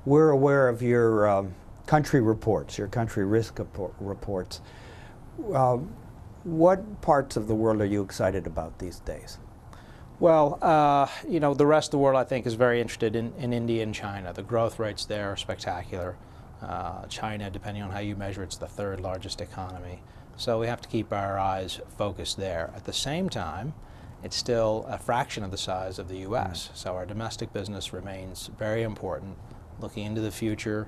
We're aware of your country reports, your country risk reports. What parts of the world are you excited about these days? Well, the rest of the world, I think, is very interested in India and China. The growth rates there are spectacular. China, depending on how you measure, it's the third largest economy. So we have to keep our eyes focused there. At the same time, it's still a fraction of the size of the U.S. So our domestic business remains very important. Looking into the future,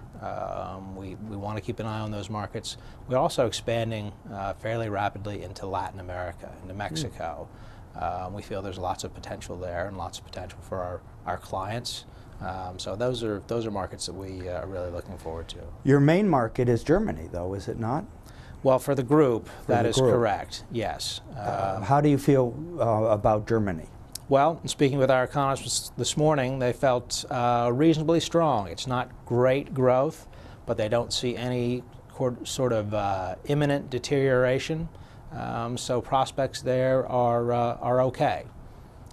we want to keep an eye on those markets. We're also expanding fairly rapidly into Latin America, into Mexico. We feel there's lots of potential there and lots of potential for our clients. So those are markets that we are really looking forward to. Your main market is Germany, though, is it not? Well, for the group, that is correct, yes. How do you feel about Germany? Well, speaking with our economists this morning, they felt reasonably strong. It's not great growth, but they don't see any sort of imminent deterioration. So prospects there are okay.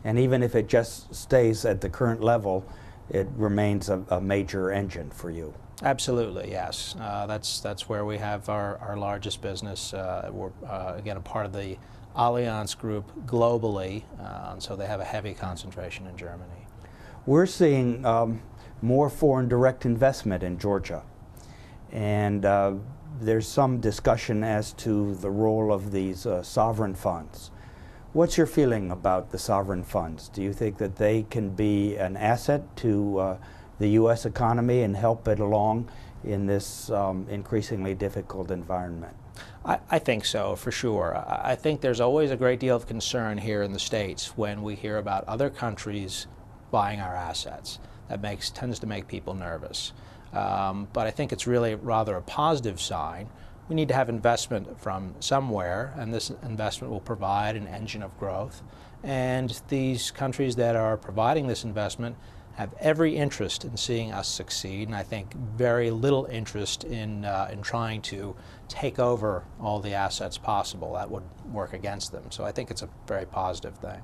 And even if it just stays at the current level, it remains a major engine for you. Absolutely, yes. That's where we have our largest business. We're, again, a part of the Allianz Group globally, so they have a heavy concentration in Germany. We're seeing more foreign direct investment in Georgia, and there's some discussion as to the role of these sovereign funds. What's your feeling about the sovereign funds? Do you think that they can be an asset to the U.S. economy and help it along in this increasingly difficult environment? I think so, for sure. I think there's always a great deal of concern here in the States when we hear about other countries buying our assets. That tends to make people nervous. But I think it's really rather a positive sign. We need to have investment from somewhere, and this investment will provide an engine of growth. And these countries that are providing this investment have every interest in seeing us succeed, and I think very little interest in trying to take over all the assets possible. That would work against them. So I think it's a very positive thing.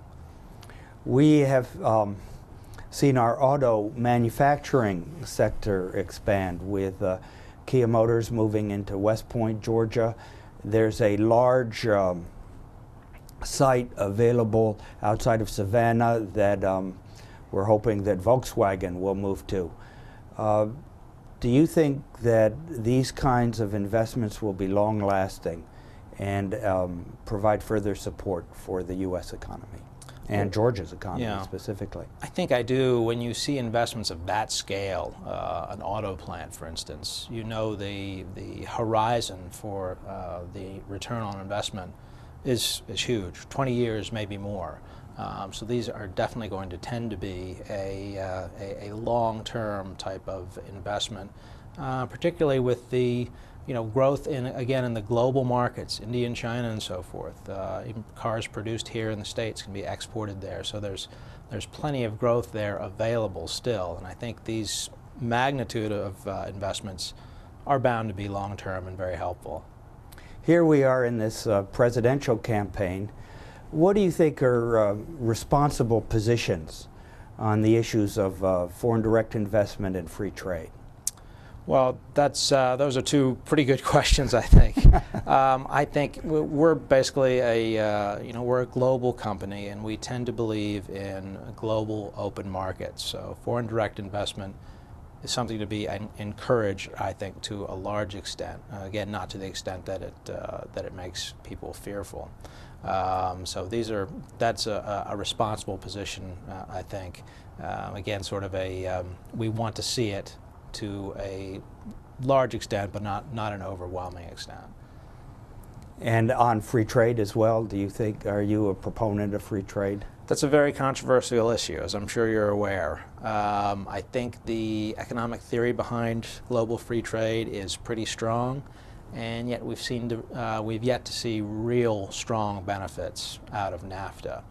We have seen our auto manufacturing sector expand with Kia Motors moving into West Point, Georgia. There's a large site available outside of Savannah that we're hoping that Volkswagen will move to. Do you think that these kinds of investments will be long-lasting and provide further support for the U.S. economy and Georgia's economy specifically? I think I do. When you see investments of that scale, an auto plant, for instance, you know the horizon for the return on investment is huge, 20 years, maybe more. So these are definitely going to tend to be a long-term type of investment, particularly with the growth in the global markets, India and China and so forth. Even cars produced here in the States can be exported there. So there's plenty of growth there available still, and I think these magnitude of investments are bound to be long-term and very helpful. Here we are in this presidential campaign. What do you think are responsible positions on the issues of foreign direct investment and free trade? Well, those are two pretty good questions, I think. I think we're basically we're a global company, and we tend to believe in global open markets. So foreign direct investment is something to be encouraged, I think, to a large extent. Again, not to the extent that it makes people fearful. So that's a responsible position, I think. Again, sort of we want to see it to a large extent, but not an overwhelming extent. And on free trade as well, are you a proponent of free trade? That's a very controversial issue, as I'm sure you're aware. I think the economic theory behind global free trade is pretty strong, and yet we've yet to see real strong benefits out of NAFTA.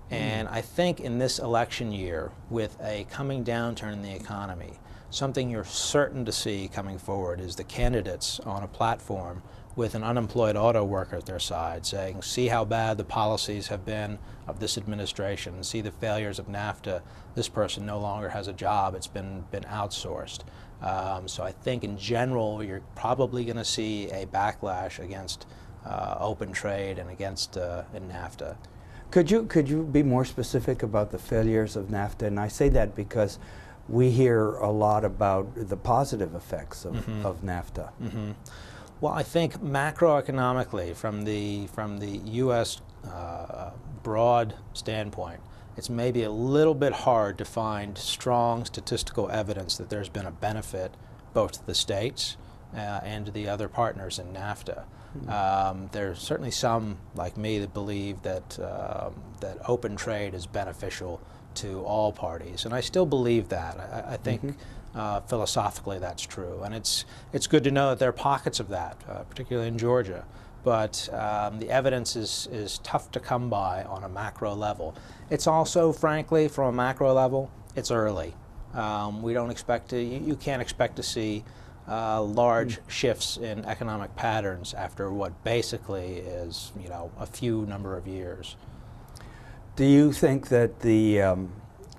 And I think in this election year, with a coming downturn in the economy, something you're certain to see coming forward is the candidates on a platform with an unemployed auto worker at their side saying, see how bad the policies have been of this administration, see the failures of NAFTA, this person no longer has a job, it's been outsourced. So I think in general you're probably going to see a backlash against open trade and against in NAFTA. Could you be more specific about the failures of NAFTA? And I say that because we hear a lot about the positive effects of, of NAFTA. Well, I think macroeconomically, from the U.S. Broad standpoint, it's maybe a little bit hard to find strong statistical evidence that there's been a benefit both to the states and to the other partners in NAFTA. There's certainly some, like me, that believe that that open trade is beneficial to all parties, and I still believe that. I think philosophically that's true, and it's good to know that there are pockets of that, particularly in Georgia. But the evidence is tough to come by on a macro level. It's also, frankly, from a macro level, it's early. We don't expect to. You can't expect to see large shifts in economic patterns after what basically is, a few number of years. Do you think that the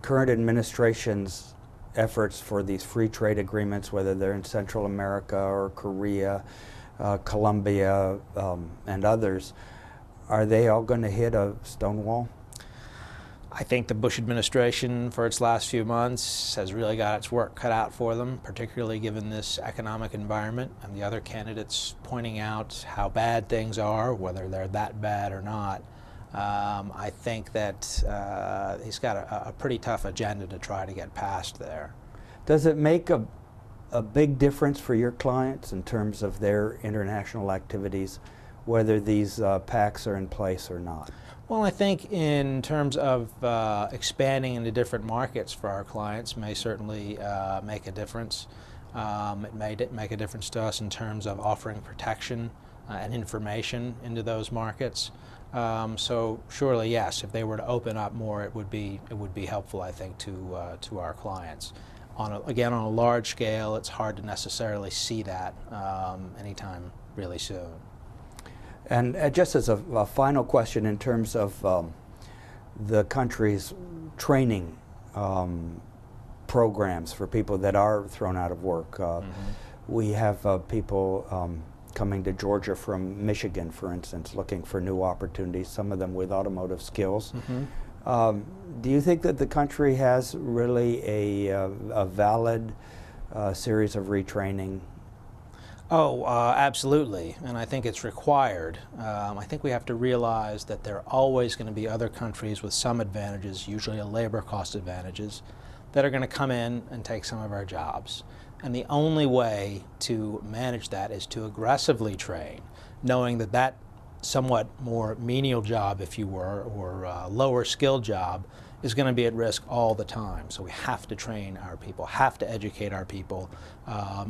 current administration's efforts for these free trade agreements, whether they're in Central America or Korea, Colombia, and others, are they all going to hit a stone wall? I think the Bush administration, for its last few months, has really got its work cut out for them, particularly given this economic environment and the other candidates pointing out how bad things are, whether they're that bad or not. I think that he's got a pretty tough agenda to try to get past there. Does it make a big difference for your clients in terms of their international activities, whether these pacts are in place or not? Well, I think in terms of expanding into different markets for our clients may certainly make a difference. It may make a difference to us in terms of offering protection and information into those markets. So surely, yes, if they were to open up more, it would be helpful, I think, to our clients. Again, on a large scale, it's hard to necessarily see that anytime really soon. And just as a final question in terms of the country's training programs for people that are thrown out of work. We have people coming to Georgia from Michigan, for instance, looking for new opportunities, some of them with automotive skills. Do you think that the country has really a valid series of retraining? Oh, absolutely, and I think it's required. I think we have to realize that there are always going to be other countries with some advantages, usually a labor cost advantages, that are going to come in and take some of our jobs. And the only way to manage that is to aggressively train, knowing that that somewhat more menial job, if you were, or lower skilled job is going to be at risk all the time. So we have to train our people, have to educate our people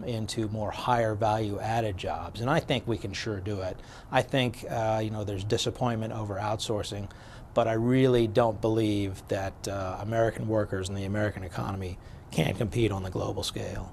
into more higher value added jobs. And I think we can sure do it. I think there's disappointment over outsourcing, but I really don't believe that American workers and the American economy can't compete on the global scale.